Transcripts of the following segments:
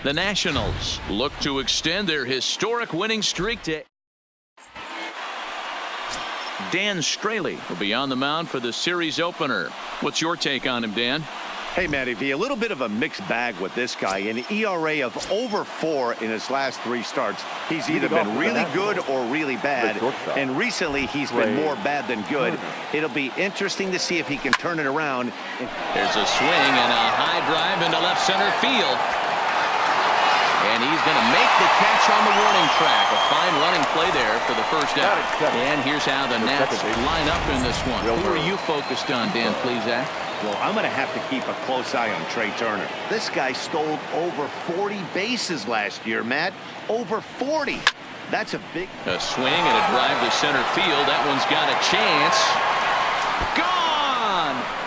The Nationals look to extend their historic winning streak to Dan Straley will be on the mound for the series opener. What's your take on him, Dan? Hey, Matty V, a little bit of a mixed bag with this guy. An ERA of over 4 in his last 3 starts. He's either been really good or really bad, and recently he's been more bad than good. It'll be interesting to see if he can turn it around. There's a swing and a high drive into left center field. And he's going to make the catch on the warning track. A fine running play there for the first out. And here's how the Nats line up in this one. Who are you focused on, Dan Plesac? Well, I'm going to have to keep a close eye on Trey Turner. This guy stole over 40 bases last year, Matt. Over 40. That's a big... A swing and a drive to center field. That one's got a chance. Gone!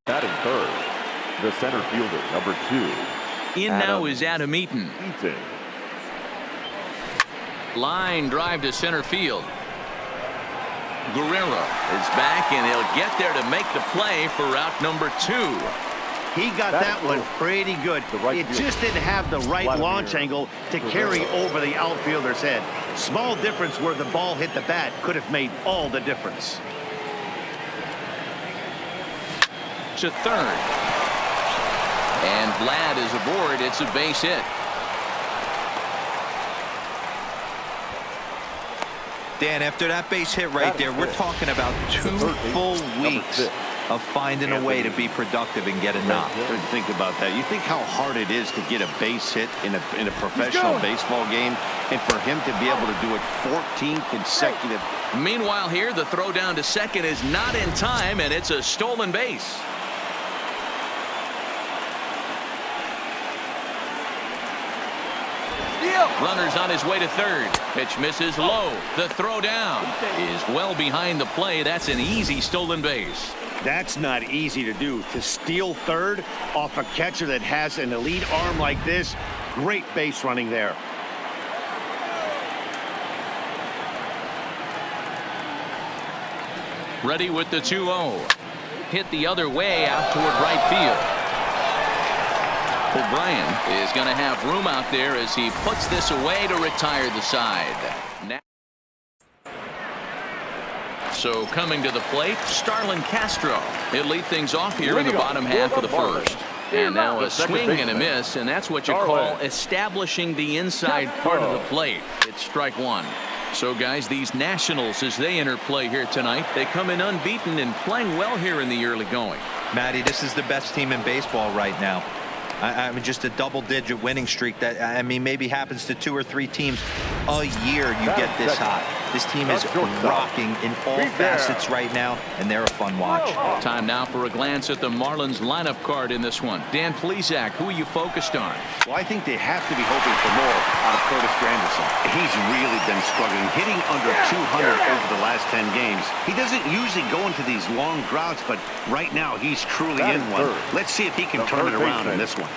Batting third, the center fielder, number 2. In now is Adam Eaton. Line drive to center field. Guerrero is back, and he'll get there to make the play for route number 2. He got that one pretty good. It just didn't have the right launch angle to carry over the outfielder's head. Small difference where the ball hit the bat could have made all the difference. To third. And Vlad is aboard. It's a base hit. Dan, after that base hit right there, we're talking about 2 full weeks of finding a way to be productive and get a knock. Think about that. You think how hard it is to get a base hit in a professional baseball game, and for him to be able to do it 14 consecutive. Meanwhile here, the throw down to second is not in time, and it's a stolen base. Runner's on his way to third. Pitch misses low. The throw down is well behind the play. That's an easy stolen base. That's not easy to do. To steal third off a catcher that has an elite arm like this. Great base running there. Ready with the 2-0. Hit the other way out toward right field. O'Brien is going to have room out there as he puts this away to retire the side. So coming to the plate, Starlin Castro. He'll lead things off here in the bottom half of the first. And now a swing and a miss, and that's what you call establishing the inside part of the plate. It's strike 1. So guys, these Nationals, as they enter play here tonight, they come in unbeaten and playing well here in the early going. Matty, this is the best team in baseball right now. I mean, just a double-digit winning streak that, I mean, maybe happens to 2 or 3 teams a year. You get this hot. This team is rocking in all facets right now, and they're a fun watch. Time now for a glance at the Marlins lineup card in this one. Dan Plesac, who are you focused on? Well, I think they have to be hoping for more out of Curtis Granderson. He's really been struggling, hitting under 200 over the last 10 games. He doesn't usually go into these long droughts, but right now he's truly in one. Let's see if he can turn it around in this one.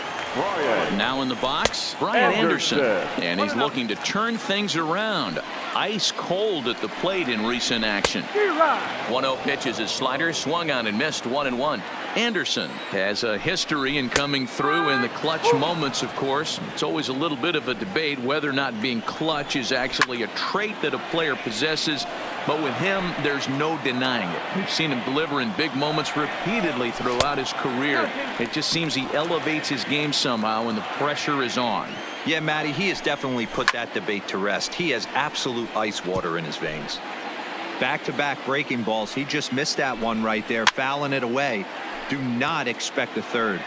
Now in the box, Brian Anderson, and he's looking to turn things around. Ice cold at the plate in recent action. 1-0 pitch is his slider, swung on and missed. 1-1. Anderson has a history in coming through in the clutch moments, of course. It's always a little bit of a debate whether or not being clutch is actually a trait that a player possesses. But with him, there's no denying it. We've seen him deliver in big moments repeatedly throughout his career. It just seems he elevates his game somehow when the pressure is on. Yeah, Matty, he has definitely put that debate to rest. He has absolute ice water in his veins. Back-to-back breaking balls. He just missed that one right there, fouling it away. Do not expect a third.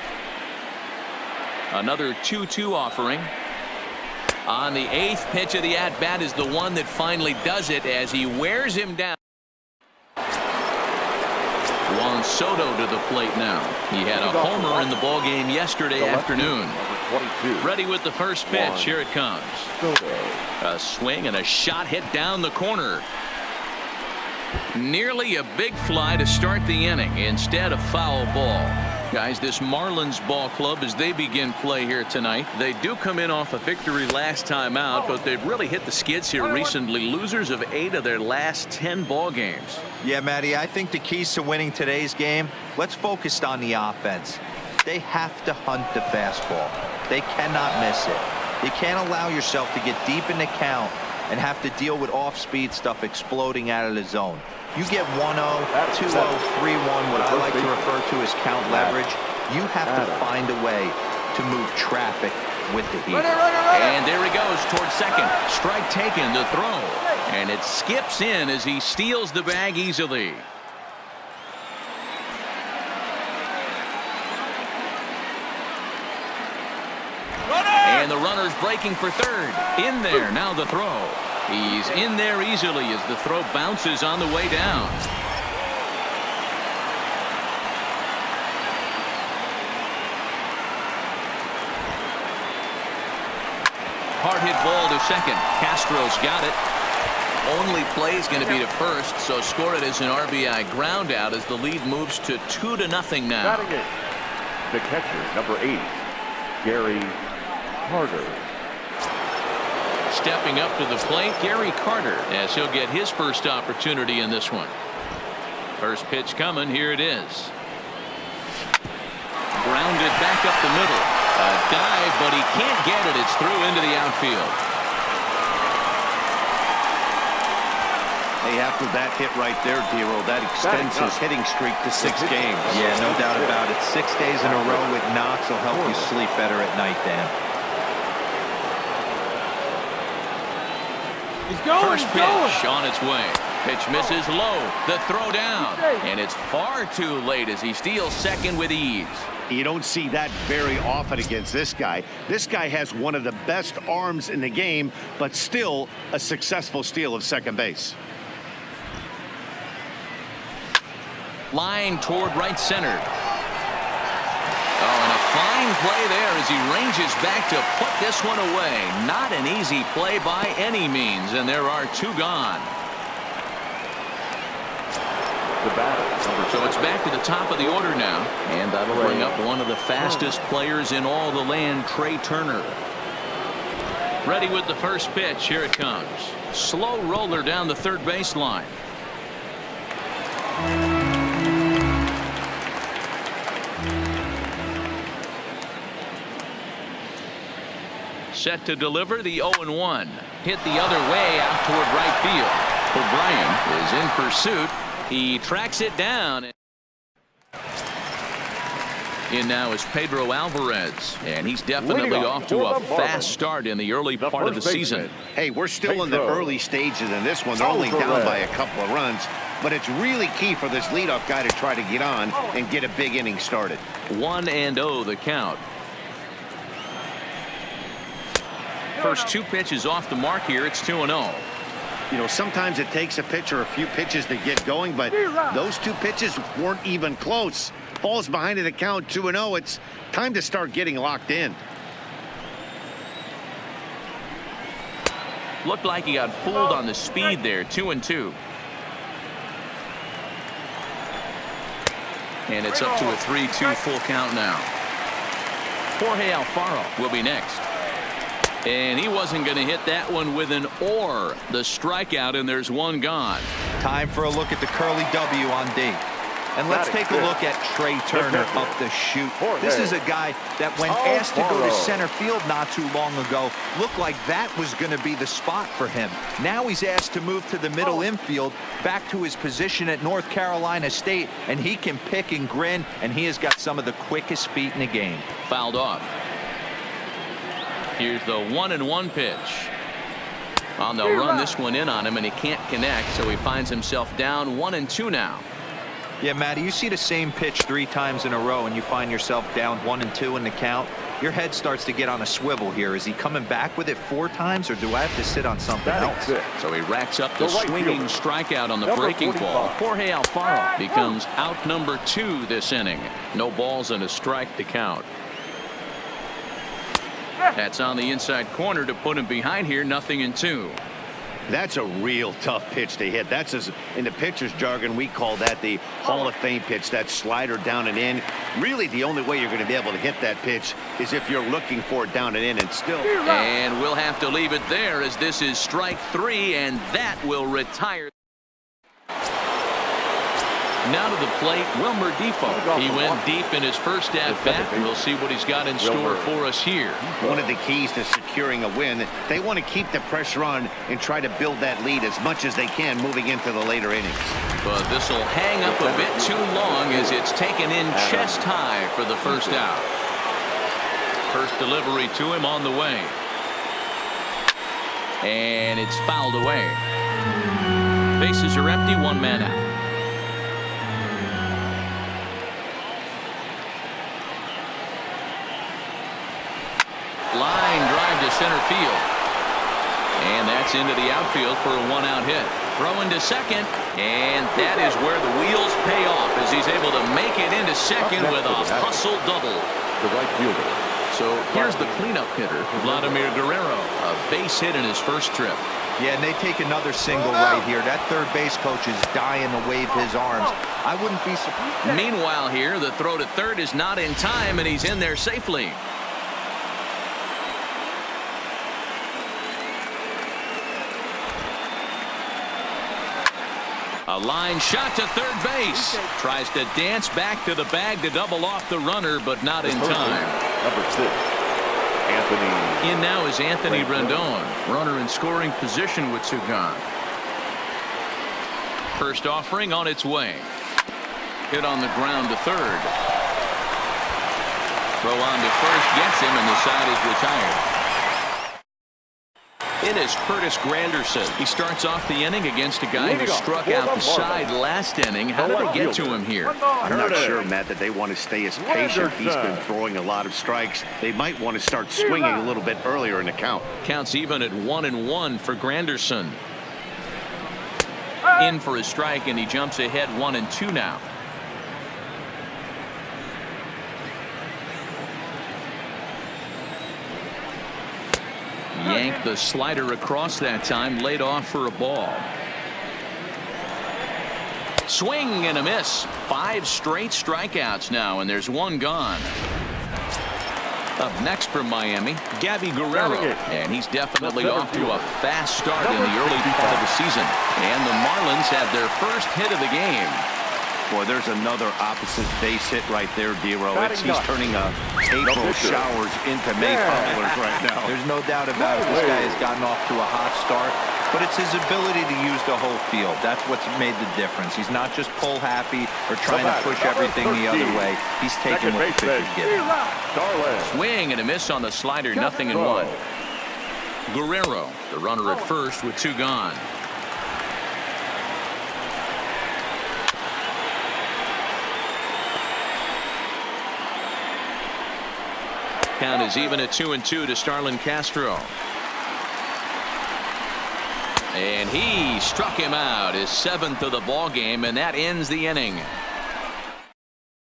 Another 2-2 offering. On the 8th pitch of the at-bat is the one that finally does it as he wears him down. One Soto to the plate now. He had a homer in the ballgame yesterday afternoon. Ready with the first pitch. Here it comes. A swing and a shot hit down the corner. Nearly a big fly to start the inning. Instead, a foul ball. Guys, this Marlins ball club, as they begin play here tonight, they do come in off a victory last time out, but they've really hit the skids here recently. Losers of 8 of their last 10 ball games. Yeah, Matty, I think the keys to winning today's game, let's focus on the offense. They have to hunt the fastball. They cannot miss it. You can't allow yourself to get deep in the count and have to deal with off-speed stuff exploding out of the zone. You get 1-0, 2-0, 3-1, what I like to refer to as count leverage. You have to find a way to move traffic with the heat. And there he goes towards second. Strike taken, the throw. And it skips in as he steals the bag easily. And the runner's breaking for third. In there, now the throw. He's in there easily as the throw bounces on the way down. Hard hit ball to second. Castro's got it. Only play is going to be to first, so score it as an RBI ground out as the lead moves to 2-0 now. The catcher, number 8, Gary Carter. Stepping up to the plate, Gary Carter, as he'll get his first opportunity in this one. First pitch coming. Here it is. Grounded back up the middle. A dive, but he can't get it. It's through into the outfield. Hey, after that hit right there, Dero, that extends his hitting streak to 6 games. Yeah, no doubt about it. 6 days in a row with knocks will help you sleep better at night, Dan. First pitch on its way. Pitch misses low. The throw down. And it's far too late as he steals second with ease. You don't see that very often against this guy. This guy has one of the best arms in the game, but still a successful steal of second base. Line toward right center. Oh, and a fine play there as he ranges back to put this one away. Not an easy play by any means, and there are 2 gone. So it's back to the top of the order now, and that'll bring up one of the fastest players in all the land, Trey Turner. Ready with the first pitch. Here it comes. Slow roller down the third baseline. Set to deliver the 0-1. Hit the other way out toward right field. O'Brien is in pursuit. He tracks it down. In now is Pedro Alvarez, and he's definitely off to a fast start in the early part of the season. Hey, we're still in the early stages in this one. They're only down by a couple of runs, but it's really key for this leadoff guy to try to get on and get a big inning started. 1-0 the count. First 2 pitches off the mark here. It's 2-0. You know, sometimes it takes a pitcher a few pitches to get going, but those 2 pitches weren't even close. Falls behind in the count, 2-0. It's time to start getting locked in. Looked like he got fooled on the speed there. 2-2. And it's up to a 3-2 full count now. Jorge Alfaro will be next. And he wasn't going to hit that one with an or. The strikeout, and there's 1 gone. Time for a look at the curly W on D. And let's take a look at Trey Turner up the chute. This is a guy that when asked to go to center field not too long ago, looked like that was going to be the spot for him. Now he's asked to move to the middle infield, back to his position at North Carolina State, and he can pick and grin, and he has got some of the quickest feet in the game. Fouled off. Here's the 1-1 pitch. Well, they'll run this one in on him, and he can't connect, so he finds himself down 1-2 now. Yeah, Matty, you see the same pitch 3 times in a row, and you find yourself down 1-2 in the count. your head starts to get on a swivel here. Is he coming back with it 4 times, or do I have to sit on something else? So he racks up the swinging strikeout on the breaking ball. Jorge Alfaro becomes out number 2 this inning. No balls and a strike to count. That's on the inside corner to put him behind here. 0-2. That's a real tough pitch to hit. That's, as in the pitcher's jargon, we call that the Hall of Fame pitch, that slider down and in. Really, the only way you're going to be able to hit that pitch is if you're looking for it down and in, and still. And we'll have to leave it there, as this is strike 3, and that will retire. Now to the plate, Wilmer Defoe. He went deep in his first at-bat. We'll see what he's got in store for us here. One of the keys to securing a win, they want to keep the pressure on and try to build that lead as much as they can moving into the later innings. But this will hang up a bit too long, as it's taken in chest high for the first out. First delivery to him on the way. And it's fouled away. Bases are empty, 1 man out. Line drive to center field. And that's into the outfield for a 1-out hit. Throwing to second. And that is where the wheels pay off, as he's able to make it into second with a hustle double. The right fielder. So here's the cleanup hitter, Vladimir Guerrero. A base hit in his first trip. Yeah, and they take another single right here. That third base coach is dying to wave his arms. I wouldn't be surprised. Meanwhile here, the throw to third is not in time, and he's in there safely. A line shot to third base. Tries to dance back to the bag to double off the runner, but not in time. Number 6, Anthony. In now is Anthony Rendon. Runner in scoring position with 2 gone. First offering on its way. Hit on the ground to third. Throw on to first gets him, and the side is retired. In is Curtis Granderson. He starts off the inning against a guy who struck out the side last inning. How did they get to him here? I'm not sure, Matt, that they want to stay as patient. He's been throwing a lot of strikes. They might want to start swinging a little bit earlier in the count. Counts even at 1-1 for Granderson. In for a strike, and he jumps ahead 1-2 now. Yanked the slider across that time, laid off for a ball. Swing and a miss. 5 straight strikeouts now, and there's 1 gone. Up next from Miami, Gabby Guerrero, and he's definitely off to a fast start in the early part of the season. And the Marlins have their first hit of the game. Boy, there's another opposite base hit right there, Dero. He's turning April showers into May followers right now. There's no doubt about it. This guy has gotten off to a hot start, but it's his ability to use the whole field. That's what's made the difference. He's not just pull happy or trying to push everything the other way. He's taking what the pitcher's giving. Swing and a miss on the slider, 0-1. Guerrero, the runner at first with 2 gone. Count is even at 2-2 to Starlin Castro. And he struck him out, his 7th of the ball game, and that ends the inning.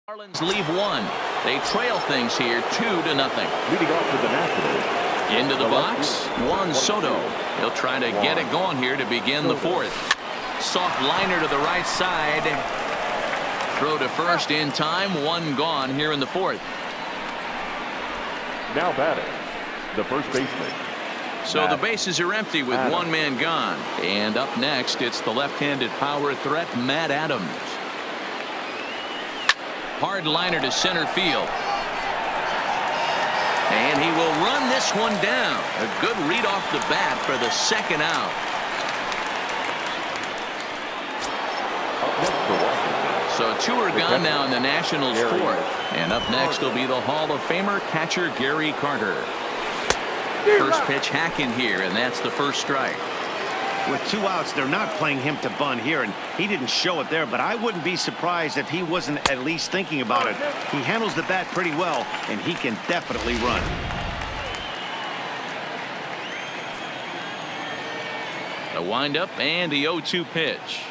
Marlins leave 1. They trail things here 2-0. Leading off to the Nationals. Into the box, Juan Soto. He'll try to get it going here to begin the 4th. Soft liner to the right side. Throw to first in time. 1 gone here in the 4th. Now batting, the first baseman. So the bases are empty with 1 man gone. And up next, it's the left-handed power threat, Matt Adams. Hard liner to center field. And he will run this one down. A good read off the bat for the 2nd out. So 2 are gone now in the Nationals' 4th. And up next will be the Hall of Famer catcher Gary Carter. First pitch hacking here, and that's the first strike. With 2 outs, they're not playing him to bunt here, and he didn't show it there, but I wouldn't be surprised if he wasn't at least thinking about it. He handles the bat pretty well, and he can definitely run. A windup and the 0-2 pitch.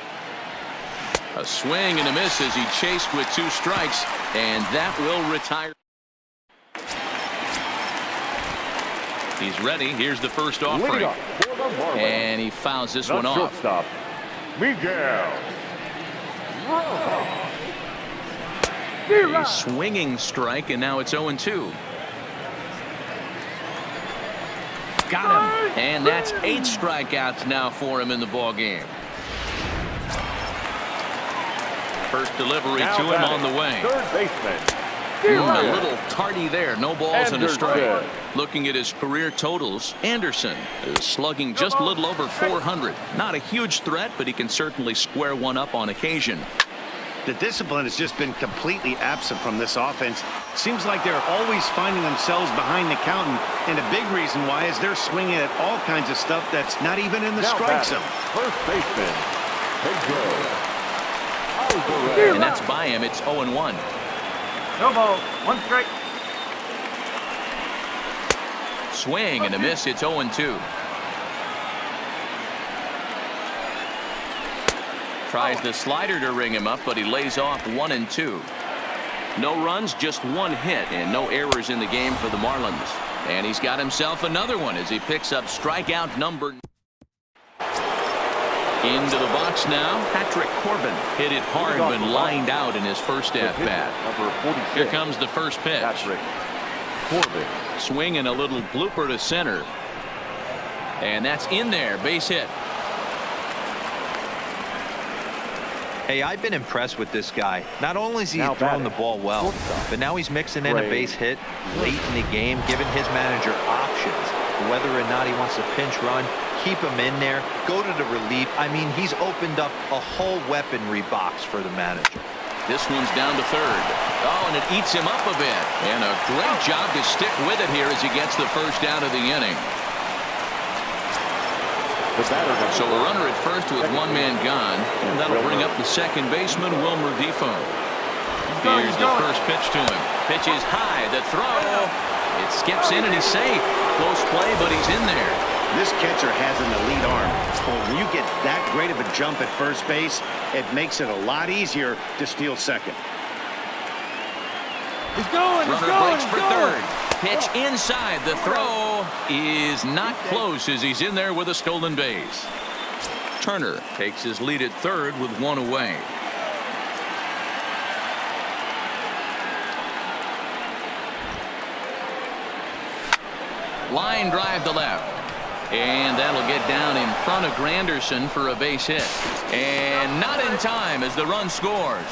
A swing and a miss as he chased with 2 strikes, and that will retire. He's ready. Here's the first offering. And he fouls this one off. Shortstop, Miguel. A swinging strike, and now it's 0-2. Got him. And that's 8 strikeouts now for him in the ball game. First delivery to him on the way. Third baseman. A little tardy there. No balls and a strike. Looking at his career totals, Anderson is slugging just a little over 400. Not a huge threat, but he can certainly square one up on occasion. The discipline has just been completely absent from this offense. Seems like they're always finding themselves behind the count, and a big reason why is they're swinging at all kinds of stuff that's not even in the strike zone. First baseman, Pedro. And that's by him. It's 0-1. No ball, 1 strike. Swing and a miss. It's 0-2. Tries the slider to ring him up, but he lays off 1 and 2. No runs, just 1 hit, and no errors in the game for the Marlins. And he's got himself another one as he picks up strikeout number. Into the box now, Patrick Corbin hit it hard but lined out in his first at-bat. Here comes the first pitch. Patrick Corbin. Swing and a little blooper to center. And that's in there, base hit. Hey, I've been impressed with this guy. Not only is he throwing the ball well, but now he's mixing in a base hit late in the game, giving his manager options. Whether or not he wants to pinch run, keep him in there, go to the relief. I mean, he's opened up a whole weaponry box for the manager. This one's down to third. Oh, and it eats him up a bit. And a great job to stick with it here as he gets the first out of the inning. So a runner at first with 1 man gone, and that'll bring up the second baseman, Wilmer Defoe. Here's the first pitch to him. Pitch is high. The throw. It skips in and he's safe. Close play, but he's in there. This catcher has an elite arm. But when you get that great of a jump at first base, it makes it a lot easier to steal second. He's going. Runner breaks for third. Pitch inside. The throw is not close as he's in there with a stolen base. Turner takes his lead at third with 1 away. Line drive to left. And that'll get down in front of Granderson for a base hit. And not in time as the run scores.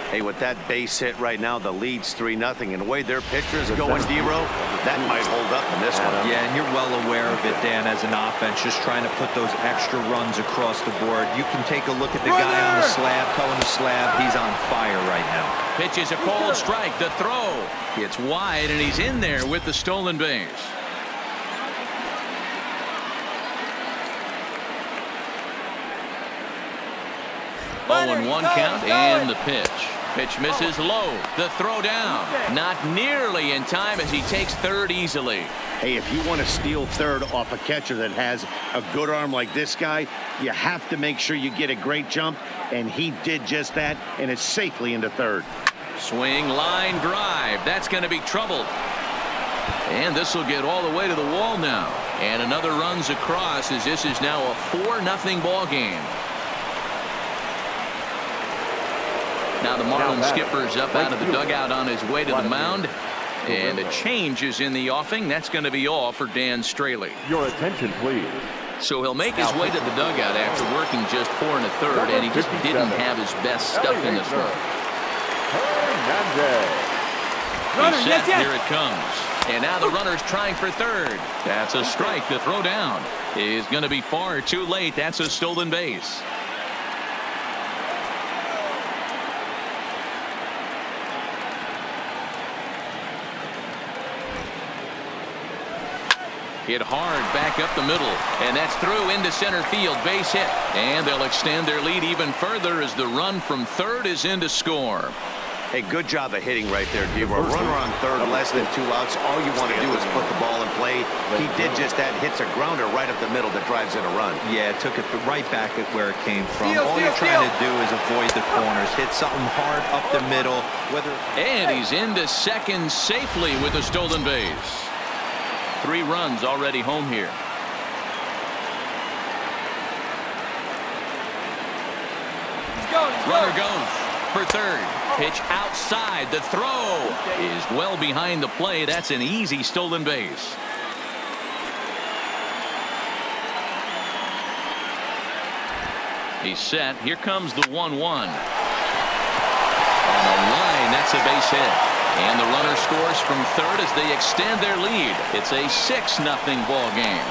Hey, with that base hit right now, the lead's 3-0. And the way their pitchers going, D-Row, that might hold up in this one. Yeah, and you're well aware of it, Dan, as an offense, just trying to put those extra runs across the board. You can take a look at the guy on the slab, towing the slab. He's on fire right now. Pitch is a cold strike. The throw. It's wide, and he's in there with the stolen base. Oh, and 1 count, and the pitch. Pitch misses low. The throw down. Not nearly in time as he takes third easily. Hey, if you want to steal third off a catcher that has a good arm like this guy, you have to make sure you get a great jump, and he did just that, and it's safely into third. Swing, line drive. That's going to be trouble. And this will get all the way to the wall now. And another runs across as this is now a 4-0 ball game. Now the Marlins skipper's up out of the dugout on his way to the mound. And a change is in the offing. That's going to be all for Dan Straley. Your attention, please. So he'll make his way to the dugout after working just 4 1/3, and he just didn't have his best stuff in this one. He's set. Here it comes. And now the runner's trying for third. That's a strike. The throw down is going to be far too late. That's a stolen base. Hit hard back up the middle, and that's through into center field. Base hit, and they'll extend their lead even further as the run from third is in to score. Hey, good job of hitting right there, Deaver. A runner on third, less than 2 outs. All you want to do is put the ball in play. He did just that. Hits a grounder right up the middle that drives in a run. Yeah, took it right back at where it came from. All you're trying to do is avoid the corners. Hit something hard up the middle. And he's into second safely with a stolen base. 3 runs already home here. Runner goes for third. Pitch outside. The throw is well behind the play. That's an easy stolen base. He's set. Here comes the 1-1. On the line, that's a base hit. And the runner scores from third as they extend their lead. It's a 6-0 ball game.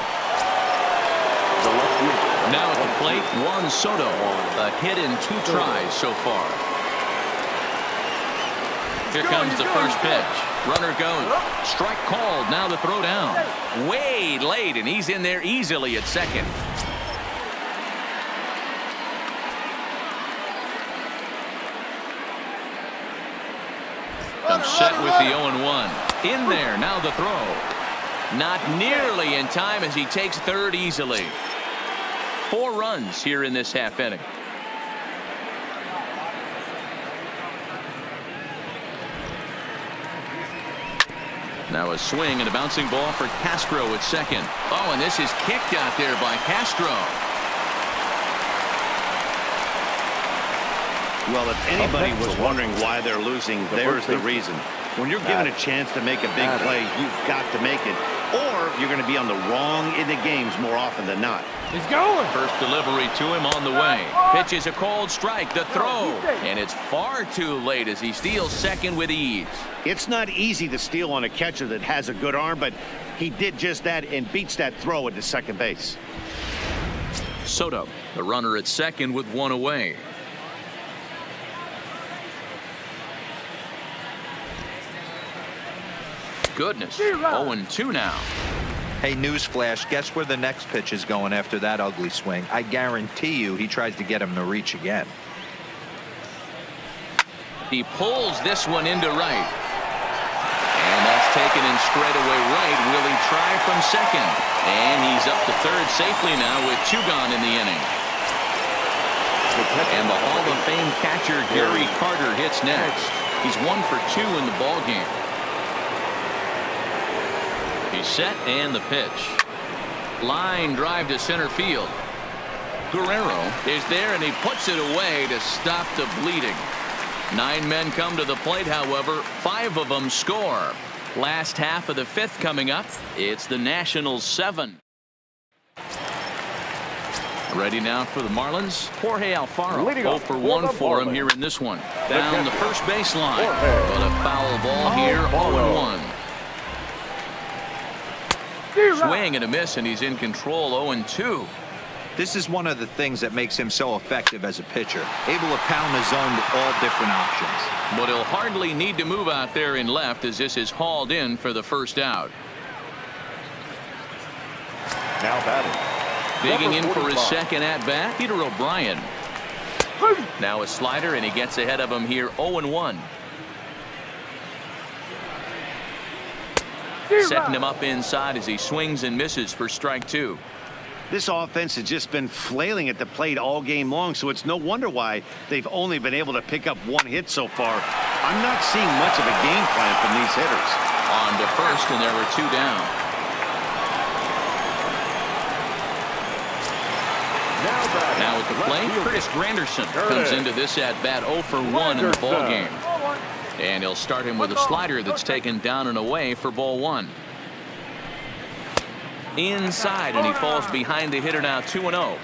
Now at the plate, Juan Soto. A hit in 2 tries so far. Here comes the first pitch. Runner goes. Strike called. Now the throw down. Way late, and he's in there easily at second. Comes set with the 0-1. In there. Now the throw. Not nearly in time as he takes third easily. 4 runs here in this half inning. Now a swing and a bouncing ball for Castro at second. Oh, and this is kicked out there by Castro. Well, if anybody was wondering why they're losing, there's the reason. When you're given a chance to make a big play, you've got to make it, or you're going to be on the wrong end of games more often than not. He's going. First delivery to him on the way. Pitch is a cold strike. The throw. And it's far too late as he steals second with ease. It's not easy to steal on a catcher that has a good arm, but he did just that and beats that throw into second base. Soto, the runner at second with 1 away. Goodness. 0-2 now. Hey, newsflash, guess where the next pitch is going after that ugly swing? I guarantee you he tries to get him to reach again. He pulls this one into right. And that's taken in straightaway right. Will he try from second? And he's up to third safely now with 2 gone in the inning. And the Hall of Fame catcher Gary Carter hits next. He's 1 for 2 in the ball game. He's set and the pitch. Line drive to center field. Guerrero is there and he puts it away to stop the bleeding. 9 men come to the plate, however, 5 of them score. Last half of the 5th coming up. It's the Nationals 7. Ready now for the Marlins. Jorge Alfaro 0 for 1 for him here in this one. Down the first baseline. But a foul ball here. 0-1. Swing and a miss, and he's in control. 0-2. This is one of the things that makes him so effective as a pitcher. Able to pound the zone with all different options. But he'll hardly need to move out there in left as this is hauled in for the first out. Now batting. Digging in for his second at bat, Peter O'Brien. Now a slider, and he gets ahead of him here. 0-1. Setting him up inside as he swings and misses for strike 2. This offense has just been flailing at the plate all game long, so it's no wonder why they've only been able to pick up 1 hit so far. I'm not seeing much of a game plan from these hitters. On to first, and there were 2 down. Now at the plate, Curtis Granderson comes into this at bat 0 for 1 in the ball game. And he'll start him with a slider that's taken down and away for ball 1. Inside, and he falls behind the hitter now. 2-0.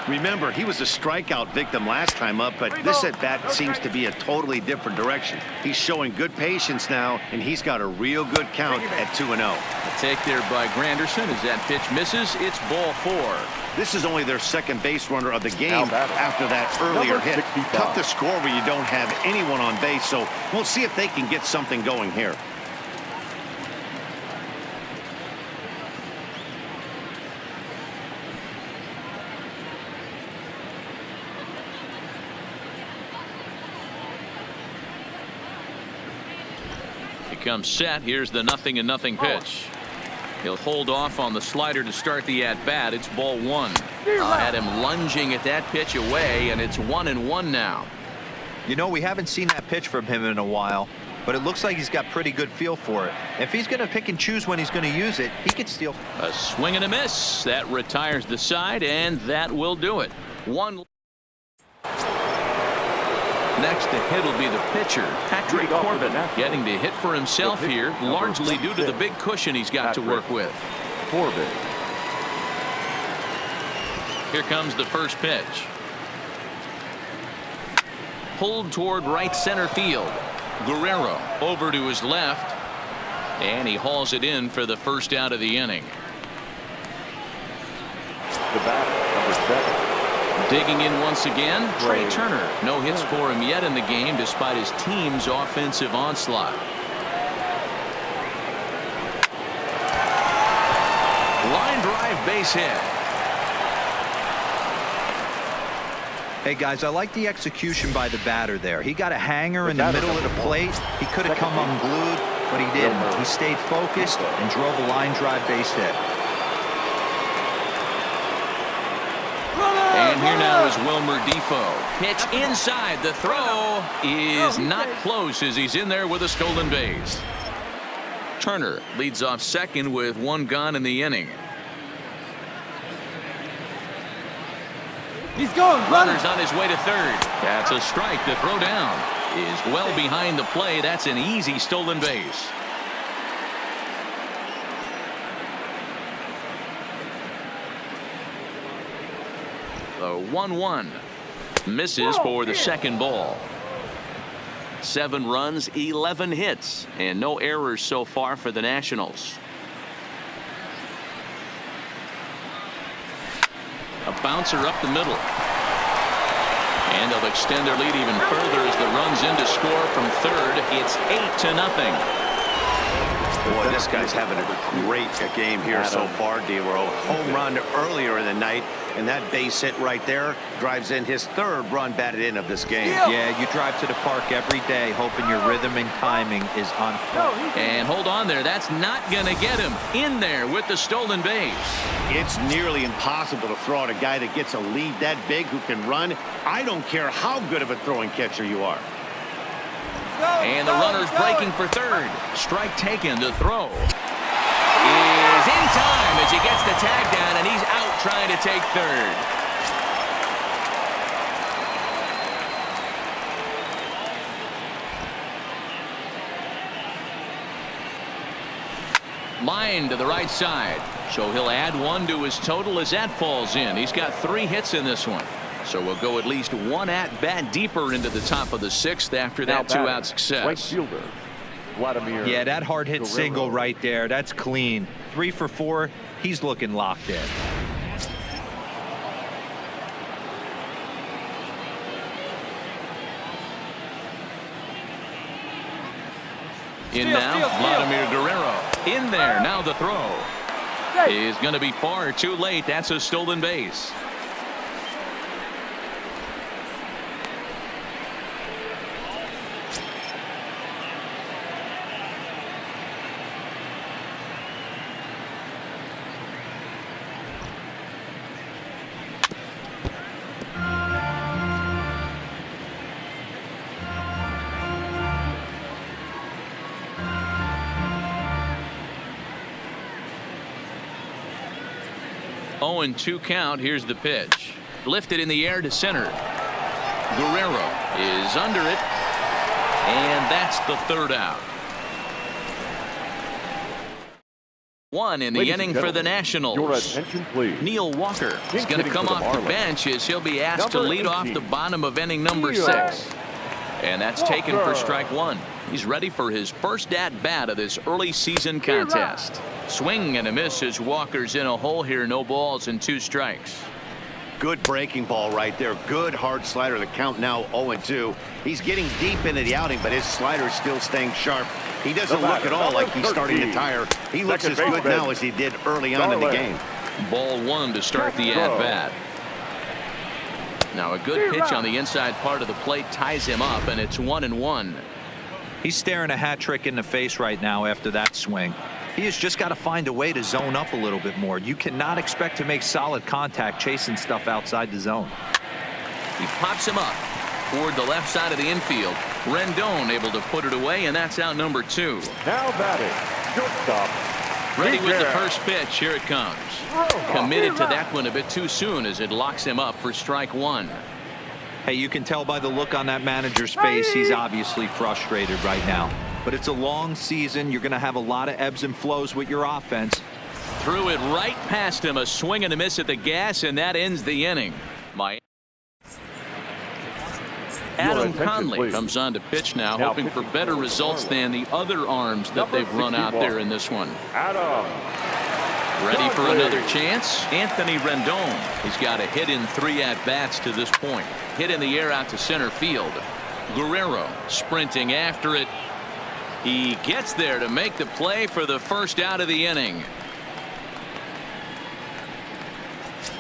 Remember, he was a strikeout victim last time up, but this at bat seems to be a totally different direction. He's showing good patience now, and he's got a real good count at 2-0. A take there by Granderson as that pitch misses. It's ball 4. This is only their second base runner of the game after that earlier hit. Tough to score where you don't have anyone on base, so we'll see if they can get something going here. comes set. Here's the 0-0 pitch. He'll hold off on the slider to start the at-bat. It's ball one. Had him lunging at that pitch away, and it's 1-1 now. You know, we haven't seen that pitch from him in a while, but it looks like he's got pretty good feel for it. If he's going to pick and choose when he's going to use it, he could steal. A swing and a miss. That retires the side, and that will do it. One. Next to hit will be the pitcher, Patrick Corbin, getting to hit for himself here, largely due to the big cushion he's got to work with. Corbin. Here comes the first pitch. Pulled toward right center field. Guerrero over to his left, and he hauls it in for the first out of the inning. The batter, number 7. Digging in once again, Trey Turner. No hits for him yet in the game despite his team's offensive onslaught. Line drive, base hit. Hey guys, I like the execution by the batter there. He got a hanger in the middle of the plate. He could have come unglued, but he didn't. He stayed focused and drove a line drive base hit. And here now is Wilmer Defoe. Pitch inside. The throw is not close as he's in there with a stolen base. Turner leads off second with one gone in the inning. He's going. Runner's on his way to third. That's a strike. The throw down is well behind the play. That's an easy stolen base. The 1-1 misses for the second ball. 7 runs, 11 hits, and no errors so far for the Nationals. A bouncer up the middle. And they'll extend their lead even further as the run's in to score from third. It's 8-0. Boy, this guy's having a great game here so far, D-Row. Home run earlier in the night, and that base hit right there drives in his third run batted in of this game. Yeah, you drive to the park every day hoping your rhythm and timing is on point. And hold on there. That's not going to get him in there with the stolen base. It's nearly impossible to throw at a guy that gets a lead that big who can run. I don't care how good of a throwing catcher you are. And the runner's breaking for third. Strike taken. The throw is in time as he gets the tag down, and he's out trying to take third. Line to the right side. So he'll add one to his total as that falls in. He's got 3 hits in this one. So we'll go at least one at-bat deeper into the top of the 6th after that 2-out success. Right fielder, Vladimir. Yeah, that hard hit Guerrero. single right there. That's clean. 3 for 4. He's looking locked in. In now, Vladimir Guerrero. In there. Now the throw is going to be far too late. That's a stolen base. Oh, and 2 count. Here's the pitch. Lifted in the air to center. Guerrero is under it. And that's the 3rd out. 1 in the Ladies inning and for the gentlemen, Nationals. your attention, please. Neil Walker is going to come Hitting for off the the Marlins. bench as he'll be asked to Number lead off 18. the bottom of inning number 6. And that's taken for strike 1. He's ready for his first at-bat of this early season contest. Swing and a miss as Walker's in a hole here. No balls and 2 strikes. Good breaking ball right there. Good hard slider. The count now 0-2. He's getting deep into the outing, but his slider is still staying sharp. He doesn't look at all like he's starting to tire. He looks as good now as he did early on in the game. Ball 1 to start the at-bat. Now a good pitch on the inside part of the plate ties him up, and it's 1-1. He's staring a hat trick in the face right now after that swing. He has just got to find a way to zone up a little bit more. You cannot expect to make solid contact chasing stuff outside the zone. He pops him up toward the left side of the infield. Rendon able to put it away, and that's out number 2. Now batting, shortstop. Ready with the first pitch. Here it comes. Committed to that one a bit too soon as it locks him up for strike 1. Hey, you can tell by the look on that manager's face, he's obviously frustrated right now. But it's a long season. You're going to have a lot of ebbs and flows with your offense. Threw it right past him. A swing and a miss at the gas, and that ends the inning. Adam Conley comes on to pitch now, hoping for better results than the other arms that they've run out there in this one. Adam. Ready for another chance. Anthony Rendon. He's got a hit in 3 at-bats to this point. Hit in the air out to center field. Guerrero sprinting after it. He gets there to make the play for the first out of the inning.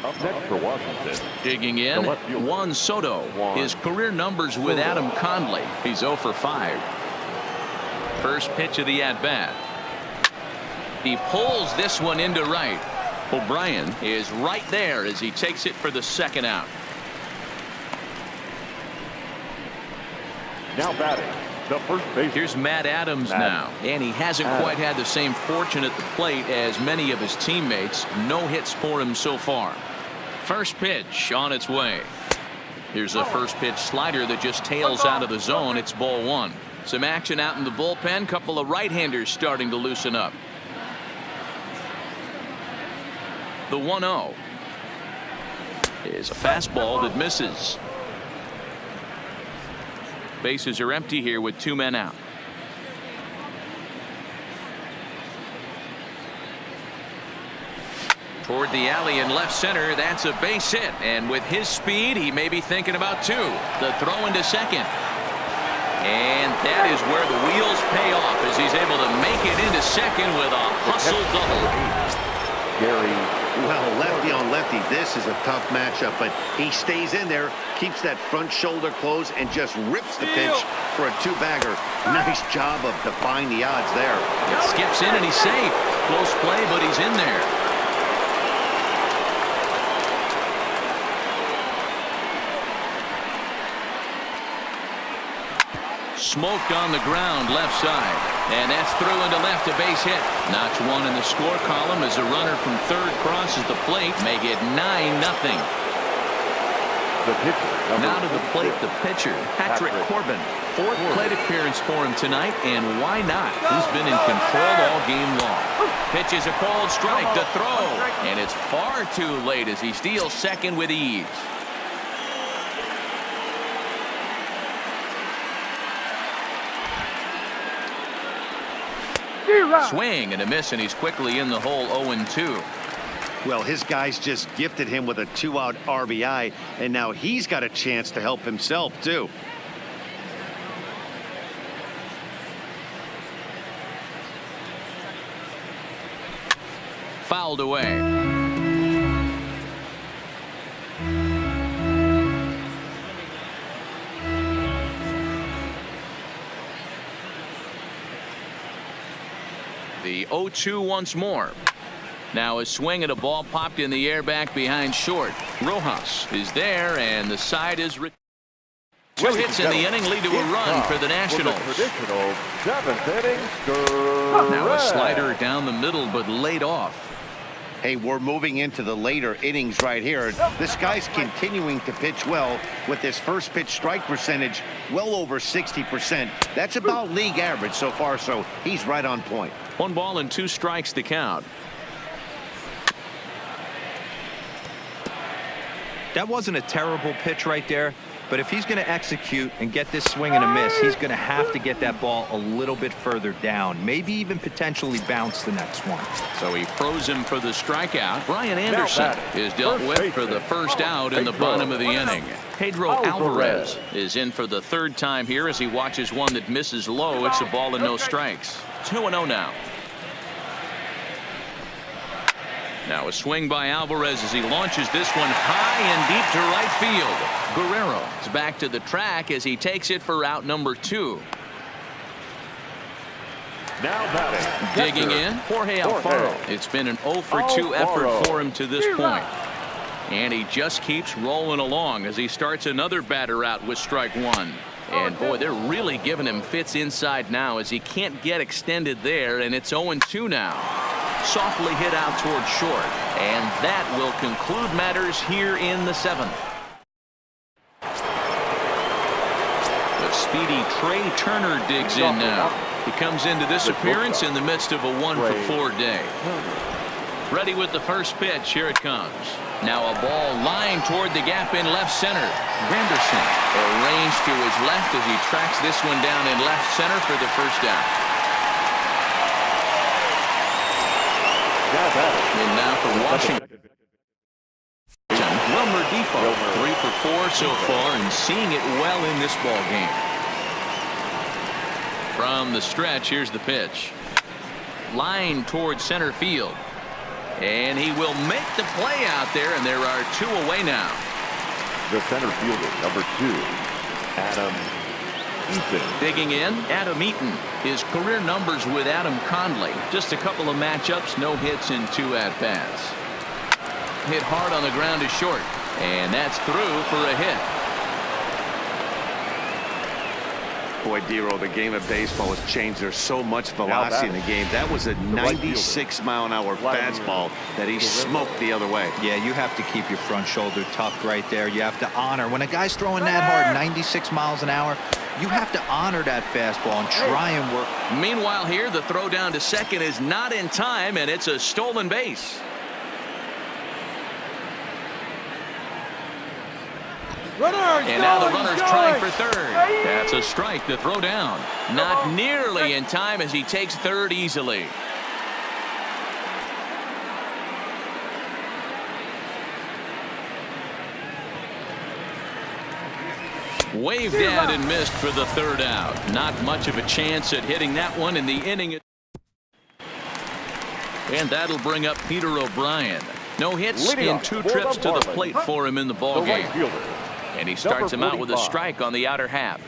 Up next for Washington. Digging in, Juan Soto. His career numbers with Adam Conley. He's 0 for 5. First pitch of the at-bat. He pulls this one into right. O'Brien is right there as he takes it for the second out. Now batting, the first baseman. Here's Matt Adams now, and he hasn't quite had the same fortune at the plate as many of his teammates. No hits for him so far. First pitch on its way. Here's a first pitch slider that just tails out of the zone. It's ball 1. Some action out in the bullpen. Couple of right-handers starting to loosen up. The 1-0 is a fastball that misses. Bases are empty here with 2 men out. Toward the alley in left center. That's a base hit, and with his speed he may be thinking about 2. The throw into second, and that is where the wheels pay off as he's able to make it into second with a hustle double. Gary. Well, lefty on lefty, this is a tough matchup, but he stays in there, keeps that front shoulder closed, and just rips the pitch for a 2-bagger. Nice job of defying the odds there. It skips in and he's safe. Close play, but he's in there. Smoked on the ground left side, and that's through into left, a base hit. Notch 1 in the score column as a runner from third crosses the plate. Make it 9-0. The pitcher. Now to the plate, the pitcher, Patrick Corbin. 4th plate appearance for him tonight, and why not? He's been in control all game long. Pitches a cold strike to throw, and it's far too late as he steals second with ease. Swing and a miss, and he's quickly in the hole. 0-2. Well, his guys just gifted him with a 2-out RBI, and now he's got a chance to help himself too. Fouled away. The 0-2 once more. Now a swing at a ball popped in the air back behind short. Rojas is there, and the side is 2 hits in the inning lead to a run for the Nationals. Traditional 7th inning. Now a slider down the middle, but laid off. Hey, we're moving into the later innings right here. This guy's continuing to pitch well with his first pitch strike percentage well over 60%. That's about league average so far, so he's right on point. 1 ball and 2 strikes to count. That wasn't a terrible pitch right there, but if he's going to execute and get this swing and a miss, he's going to have to get that ball a little bit further down, maybe even potentially bounce the next one. So he froze him for the strikeout. Brian Anderson is dealt with for the first out in the bottom of the inning. Pedro Alvarez is in for the 3rd time here as he watches one that misses low. It's a ball and no strikes. 2-0 now. Now a swing by Alvarez as he launches this one high and deep to right field. Guerrero is back to the track as he takes it for out number 2. Now batting. Digging in, Jorge Alfaro. It's been an 0 for 2 effort for him to this point. And he just keeps rolling along as he starts another batter out with strike one. And boy, they're really giving him fits inside now as he can't get extended there, and it's 0-2 now. Softly hit out toward short, and that will conclude matters here in the 7th. The speedy Trey Turner digs in now. He comes into this appearance in the midst of a 1 for 4 day. Ready with the first pitch. Here it comes. Now a ball lined toward the gap in left center. Granderson arranged to his left as he tracks this one down in left center for the first down. And now for Washington. Wilmer Depot, 3 for 4 so far and seeing it well in this ball game. From the stretch, here's the pitch. Line toward center field. And he will make the play out there, and there are 2 away now. The center fielder, number 2, Adam Eaton. Digging in, Adam Eaton. His career numbers with Adam Conley. Just a couple of matchups, no hits in 2 at-bats. Hit hard on the ground to short, and that's through for a hit. Boy, Dero, the game of baseball has changed. There's so much velocity in the game. That was a 96-mile-an-hour fastball that he smoked the other way. Yeah, you have to keep your front shoulder tucked right there. You have to honor. When a guy's throwing that hard, 96 miles an hour, you have to honor that fastball and try and work. Meanwhile here, the throw down to second is not in time, and it's a stolen base. And now the runner's trying for third. That's a strike. The throw down. Not nearly in time as he takes third easily. Waved at and missed for the third out. Not much of a chance at hitting that one in the inning. And that'll bring up Peter O'Brien. No hits in 2 trips to the plate for him in the ball game. And he starts him out with a strike on the outer half.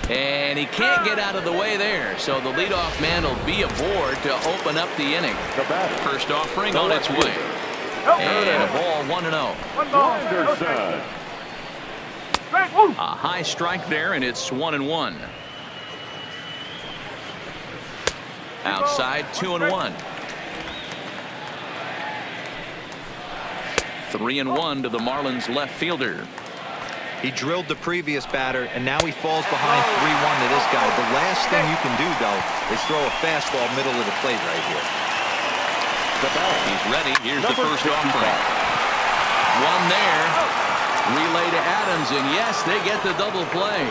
And he can't get out of the way there. So the leadoff man will be aboard to open up the inning. First offering on its way. And a ball 1-0. A high strike there, and it's 1-1. Outside 2-1. 3-1 to the Marlins left fielder. He drilled the previous batter, and now he falls behind 3-1 to this guy. The last thing you can do, though, is throw a fastball middle of the plate right here. He's ready. Here's the first offering. One there. Relay to Adams, and yes, they get the double play.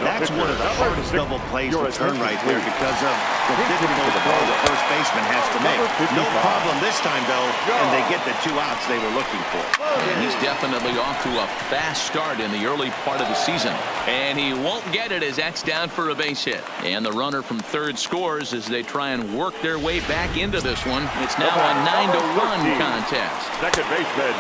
That's one of the hardest double plays to turn right there because of the difficult throw the first baseman has to make. No problem this time, though, and they get the 2 outs they were looking for. And he's definitely off to a fast start in the early part of the season. And he won't get it as that's down for a base hit. And the runner from third scores as they try and work their way back into this one. It's now a 9-1 contest. Second baseman,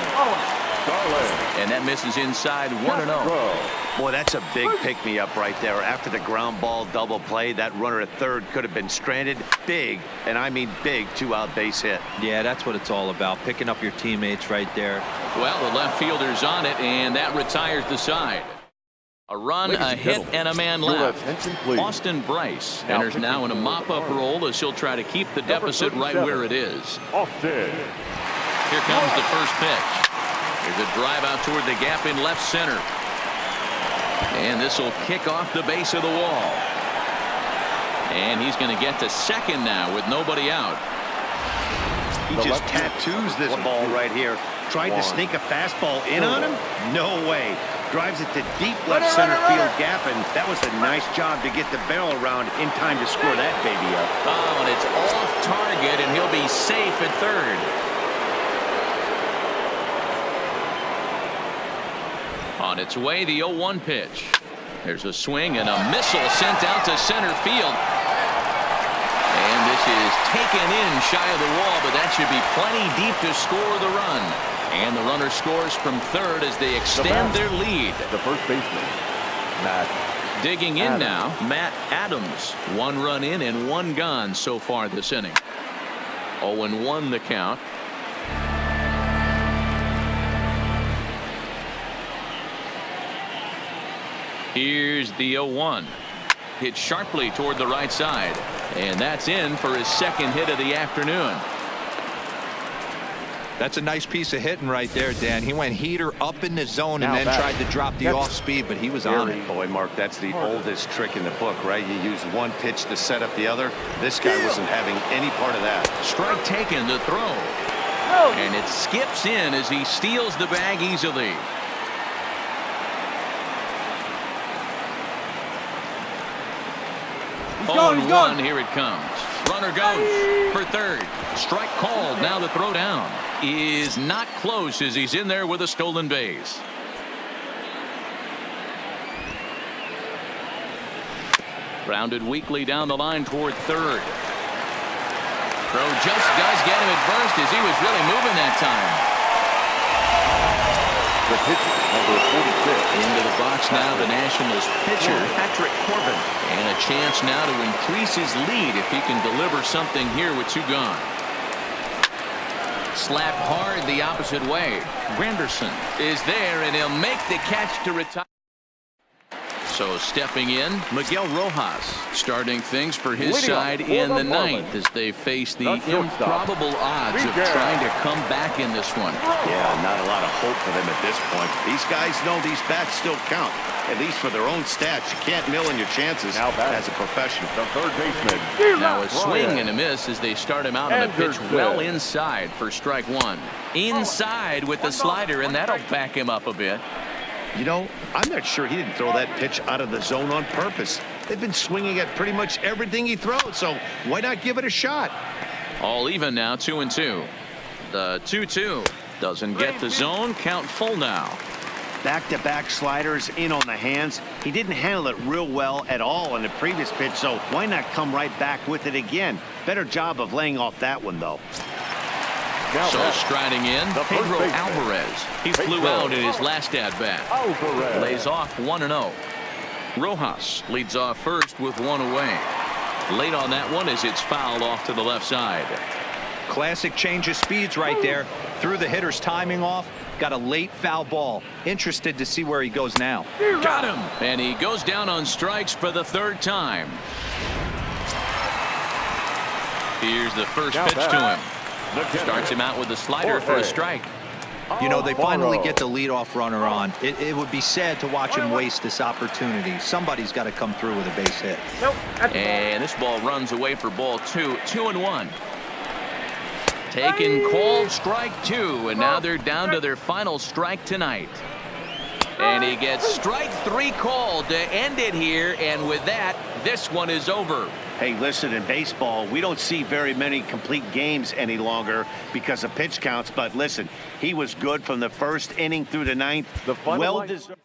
And that misses inside 1-0. Boy, that's a big pick-me-up right there. After the ground ball double play, that runner at third could have been stranded. Big, and I mean big, 2-out base hit. Yeah, that's what it's all about, picking up your teammates right there. Well, the left fielder's on it, and that retires the side. A run, a hit, and a man left. Austin Bryce enters now in a mop-up role as he'll try to keep the deficit right where it is. Austin. Here comes the first pitch. There's a drive out toward the gap in left center. And this will kick off the base of the wall. And he's going to get to second now with nobody out. He just tattoos this ball right here. Tried to sneak a fastball in on him? No way. Drives it to deep left center field gap, and that was a nice job to get the barrel around in time to score that baby up. Oh, and it's off target, and he'll be safe at third. On its way, the 0-1 pitch. There's a swing and a missile sent out to center field. And this is taken in shy of the wall, but that should be plenty deep to score the run. And the runner scores from third as they extend their lead. The first baseman, Matt. Digging in now, Matt Adams. 1 run in and 1 gone so far this inning. 0-1 the count. Here's the 0-1. Hit sharply toward the right side. And that's in for his second hit of the afternoon. That's a nice piece of hitting right there, Dan. He went heater up in the zone and then tried to drop the off speed, but he was on it. Boy, Mark, that's the oldest trick in the book, right? You use one pitch to set up the other. This guy wasn't having any part of that. Strike taken to throw. And it skips in as he steals the bag easily. He's going. Here it comes. Runner goes for third. Strike called. Now the throw down is not close as he's in there with a stolen base. Grounded weakly down the line toward third. Throw just does get him at first as he was really moving that time. The pitcher, number 46. Into the box now, the Nationals pitcher, Patrick Corbin. And a chance now to increase his lead if he can deliver something here with 2 gone. Slapped hard the opposite way. Granderson is there, and he'll make the catch to retire. So stepping in, Miguel Rojas starting things for his side in the 9th as they face the improbable odds of trying to come back in this one. Yeah, not a lot of hope for them at this point. These guys know these bats still count, at least for their own stats. You can't mill in your chances as a professional. The third baseman. Now a swing and a miss as they start him out on a pitch well inside for strike 1. Inside with the slider, and that'll back him up a bit. You know, I'm not sure he didn't throw that pitch out of the zone on purpose. They've been swinging at pretty much everything he throws, so why not give it a shot? All even now, 2-2. The 2-2 doesn't get the zone. Count full now. Back-to-back sliders in on the hands. He didn't handle it real well at all on the previous pitch, so why not come right back with it again? Better job of laying off that one, though. So striding in, Pedro Alvarez. He flew out in his last at-bat. Lays off 1-0. Rojas leads off first with 1 away. Late on that one as it's fouled off to the left side. Classic change of speeds right there. Threw the hitter's timing off. Got a late foul ball. Interested to see where he goes now. Got him. And he goes down on strikes for the 3rd time. Here's the first pitch to him. Starts him out with a slider for a strike. You know, they finally get the leadoff runner on. It would be sad to watch him waste this opportunity. Somebody's got to come through with a base hit. And this ball runs away for ball 2. 2-1. Taken, called, strike 2. And now they're down to their final strike tonight. And he gets strike 3 called to end it here. And with that, this one is over. Hey, listen, in baseball, we don't see very many complete games any longer because of pitch counts. But listen, he was good from the 1st inning through the 9th. Well deserved.